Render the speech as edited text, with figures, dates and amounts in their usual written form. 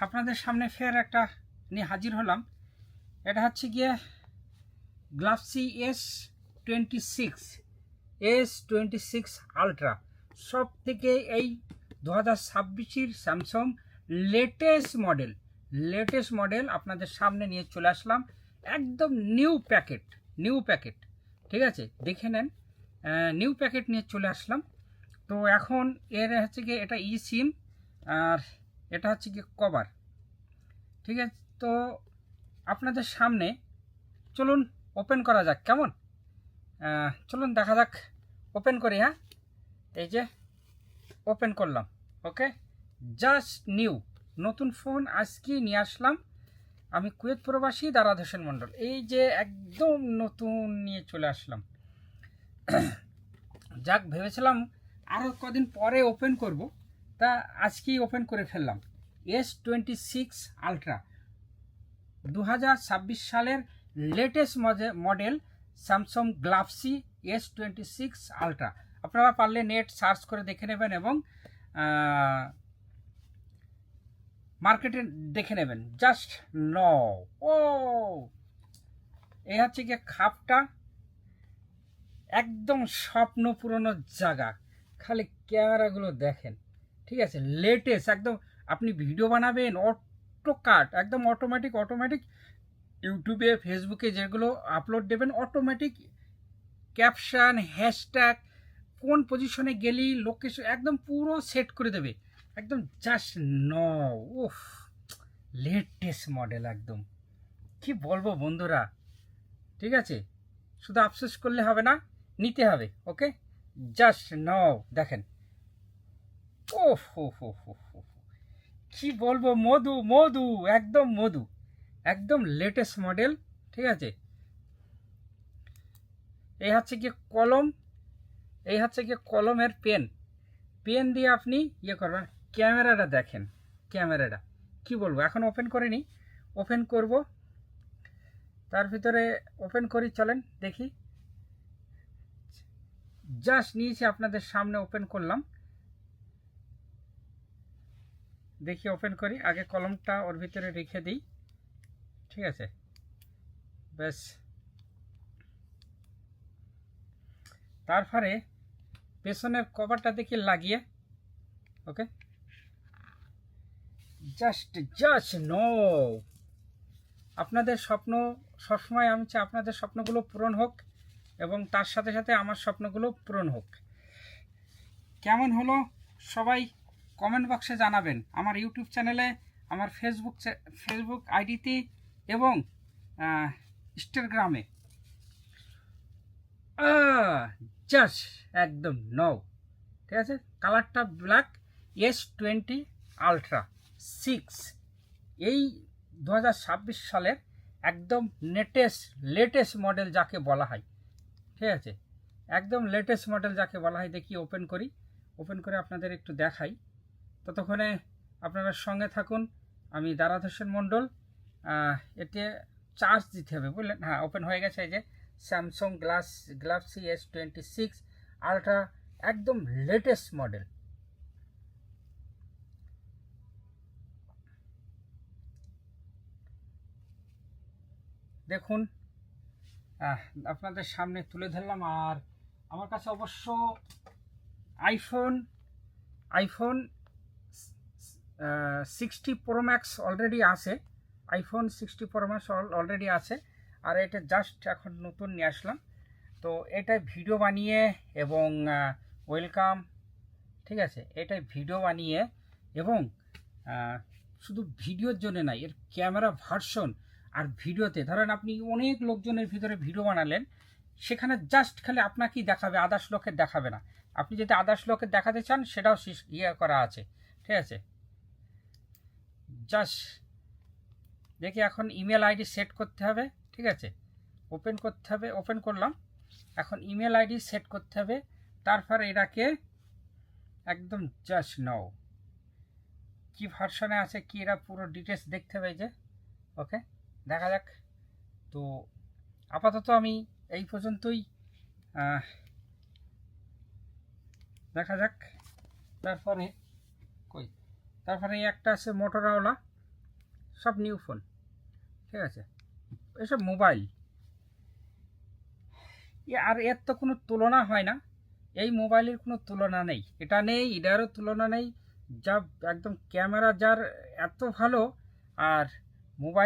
আপনাদের সামনে ফের একটা নিয়ে হাজির হলাম। এটা হচ্ছে গিয়ে গ্যালাক্সি S26 আলট্রা, সব থেকে এই 2026 স্যামসাং লেটেস্ট মডেল আপনাদের সামনে নিয়ে চলে আসলাম। একদম নিউ প্যাকেট, ঠিক আছে, দেখে নেন। নিউ প্যাকেট নিয়ে চলে আসলাম। তো এখন এর হচ্ছে গিয়ে এটা ই সিম, আর এটা হচ্ছে গিয়ে কভার, ঠিক আছে। তো আপনাদের সামনে চলুন ওপেন করা যাক, কেমন? চলুন দেখা যাক, ওপেন করি। হ্যাঁ, এই যে ওপেন করলাম। ওকে, জাস্ট নতুন ফোন আজকেই নিয়ে আসলাম। আমি কুয়েত প্রবাসী দারাদ হোসেন মণ্ডল, এই যে একদম নতুন নিয়ে চলে আসলাম। যাক, ভেবেছিলাম আরও কদিন পরে ওপেন করব, তা আজকেই ওপেন করে ফেললাম। S26 আলট্রা 2026 সালের latest model Samsung Galaxy S26 ultra. আপনারা পারলে নেট সার্চ করে দেখে নেবেন এবং মার্কেটে দেখে নেবেন। জাস্ট ও এই হচ্ছে গিয়ে খাপটা, একদম স্বপ্ন পুরনো জায়গা। খালি ক্যামেরাগুলো দেখেন, ঠিক আছে, লেটেস্ট একদম। আপনি ভিডিও বানাবেন, অটো কাট, একদম অটোমেটিক ইউটিউবে ফেসবুকে যেগুলো আপলোড দেবেন, অটোমেটিক ক্যাপশন, হ্যাশট্যাগ, কোন পজিশনে গেলি, লোকেশন একদম পুরো সেট করে দেবে। একদম জাস্ট উফ, লেটেস্ট মডেল একদম। কি বলবো বন্ধুরা, ঠিক আছে, শুধু আফসোস করলে হবে না, নিতে হবে। ওকে, জাস্ট দেখেন। ওহ কি বলবো, মধু একদম লেটেস্ট মডেল, ঠিক আছে। এই হচ্ছে কি কলম, এই হচ্ছে কি কলমের পেন দিয়ে আপনি ইয়ে করবেন। ক্যামেরাটা দেখেন, ক্যামেরাটা কি বলবো, এখন ওপেন করে নিই, ওপেন করব। তার ভিতরে ওপেন করি, চলেন দেখি। জাস্ট নিয়েছি আপনাদের সামনে, ওপেন করলাম, দেখি ওপেন করি। আগে কলমটা ওর ভিতরে রেখে দিই, ঠিক আছে, ব্যাস। তারপরে পেছনের কভারটা দেখি লাগিয়ে। ওকে, জাস্ট আপনাদের স্বপ্ন সবসময়, আমি চাই আপনাদের স্বপ্নগুলো পূরণ হোক এবং তার সাথে সাথে আমার স্বপ্নগুলো পূরণ হোক। কেমন হলো সবাই কমেন্ট বক্সে জানাবেন, আমার ইউটিউব চ্যানেলে, আমার ফেসবুক আইডিতে এবং ইনস্টাগ্রামে। জাস্ট একদম ঠিক আছে। কালারটা ব্ল্যাক, S20 আলট্রা 6, এই 2026 সালের একদম লেটেস্ট মডেল যাকে বলা হয়, ঠিক আছে, একদম লেটেস্ট মডেল যাকে বলা হয়। দেখি ওপেন করি, ওপেন করে আপনাদের একটু দেখাই। ততক্ষণে আপনারা সঙ্গে থাকুন। আমি দারাদ হোসেন মণ্ডল। এতে চার্জ দিতে হবে, বুঝলেন? হ্যাঁ, ওপেন হয়ে গেছে। এই যে স্যামসাং গ্যালাক্সি S26 আলট্রা, একদম লেটেস্ট মডেল। দেখুন, আপনাদের সামনে তুলে ধরলাম। আর আমার কাছে অবশ্য আইফোন 60 প্রো ম্যাক্স অলরেডি আছে, আইফোন 60 প্রো ম্যাক্স অলরেডি আছে। আর এটা জাস্ট এখন নতুন নিয়ে আসলাম। তো এটা ভিডিও বানিয়ে এবং ওয়েলকাম, ঠিক আছে, এটা ভিডিও বানিয়ে এবং শুধু ভিডিওর জন্য নাই, এর ক্যামেরা ভার্সন আর ভিডিওতে ধরেন আপনি অনেক লোকজনের ভিতরে ভিডিও বানালেন, সেখানে জাস্ট খালি আপনাকেই দেখাবে, আদার্স লোকের দেখাবে না। আপনি যদি আদার্স লোকের দেখাতে চান সেটাও ইয়ে করা আছে, ঠিক আছে। জাস্ট দেখি, এখন ইমেল আইডি সেট করতে হবে, ঠিক আছে, ওপেন করতে হবে। ওপেন করলাম, এখন ইমেল আইডি সেট করতে হবে। তারপর এটাকে একদম জাস্ট কি ভার্সনে আছে, কি এরা পুরো ডিটেলস দেখতে হবে। যে ওকে, দেখা যাক। তো আপাতত আমি এই পর্যন্তই, দেখা যাক। তারপরে কই তারপরে এই একটা আছে মোটরোলা, সব নিউ ফোন, ঠিক আছে। এসব মোবাইল আর এর তো কোনো তুলনা হয় না, এই মোবাইলের কোনো তুলনা নেই, এটা নেই, এটারও তুলনা নেই। যা একদম ক্যামেরা যার এত ভালো, আর মোবাইল